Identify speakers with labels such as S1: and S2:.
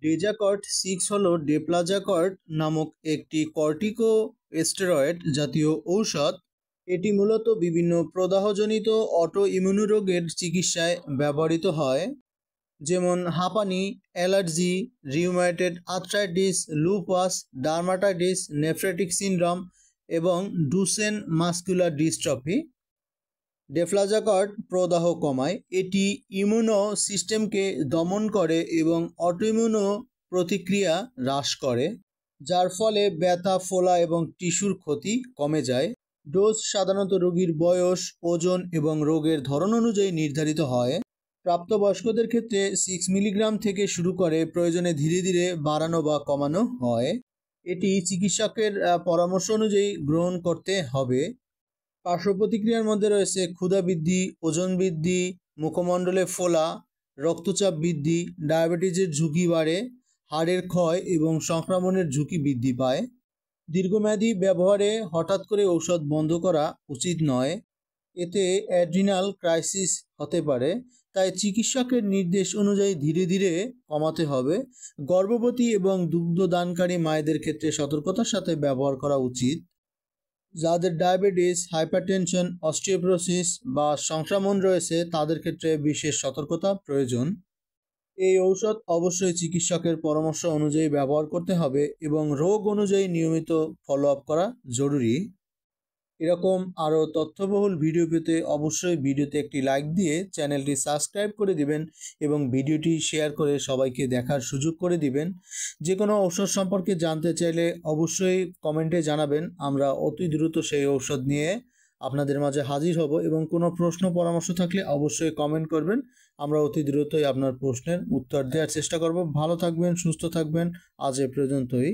S1: ডেজাকর্ট 6 হল ডেপ্লাজাকর্ট নামক একটি কর্টিকোস্টেরয়েড জাতীয় ঔষধ। এটি মূলত বিভিন্ন প্রদাহজনিত অটোইমিউন রোগের চিকিৎসায় ব্যবহৃত হয়, যেমন হাঁপানি, allergy, rheumatoid arthritis, lupus, dermatitis, nephrotic syndrome এবং ডুসেন মাসকুলার ডিস্ট্রফি। ডেফ্লাজাকর্ট প্রদাহ কমায়। এটি ইমিউনো সিস্টেমকে দমন করে এবং অটোইমিউনো প্রতিক্রিয়া হ্রাস করে, যার ফলে ব্যথা, ফোলা এবং টিস্যুর ক্ষতি কমে যায়। ডোজ সাধারণত রোগীর বয়স, ওজন এবং রোগের ধরন অনুযায়ী নির্ধারিত হয়। প্রাপ্তবয়স্কদের ক্ষেত্রে 6 মিলিগ্রাম থেকে শুরু করে প্রয়োজনে ধীরে ধীরে বাড়ানো বা কমানো হয়। এটি চিকিৎসকের পরামর্শ অনুযায়ী গ্রহণ করতে হবে। পার্শ্ব প্রতিক্রিয়ার মধ্যে রয়েছে ক্ষুধা বৃদ্ধি, ওজন বৃদ্ধি, মুখমণ্ডলে ফোলা, রক্তচাপ বৃদ্ধি, ডায়াবেটিসের ঝুঁকি বাড়ে, হাড়ের ক্ষয় এবং সংক্রমণের ঝুঁকি বৃদ্ধি পায়। দীর্ঘমেয়াদী ব্যবহারে হঠাৎ করে ঔষধ বন্ধ করা উচিত নয়, এতে অ্যাড্রিনাল ক্রাইসিস হতে পারে, তাই চিকিৎসকের নির্দেশ অনুযায়ী ধীরে ধীরে কমাতে হবে। গর্ভবতী এবং দুগ্ধদানকারী মায়েদের ক্ষেত্রে সতর্কতার সাথে ব্যবহার করা উচিত। যাদের ডায়াবেটিস, হাইপারটেনশন, অস্টিওপোরোসিস বা সংক্রমণ রয়েছে তাদের ক্ষেত্রে বিশেষ সতর্কতা প্রয়োজন। এই ঔষধ অবশ্যই চিকিৎসকের পরামর্শ অনুযায়ী ব্যবহার করতে হবে এবং রোগ অনুযায়ী নিয়মিত ফলো আপ করা জরুরি। এরকম আরও তথ্যবহুল ভিডিও পেতে অবশ্যই ভিডিওতে একটি লাইক দিয়ে চ্যানেলটি সাবস্ক্রাইব করে দিবেন এবং ভিডিওটি শেয়ার করে সবাইকে দেখার সুযোগ করে দিবেন। যে কোনো ঔষধ সম্পর্কে জানতে চাইলে অবশ্যই কমেন্টে জানাবেন, আমরা অতি দ্রুত সেই ঔষধ নিয়ে আপনাদের মাঝে হাজির হব এবং কোনো প্রশ্ন পরামর্শ থাকলে অবশ্যই কমেন্ট করবেন, আমরা অতি দ্রুতই আপনার প্রশ্নের উত্তর দেওয়ার চেষ্টা করব। ভালো থাকবেন, সুস্থ থাকবেন, আজ এ পর্যন্তই।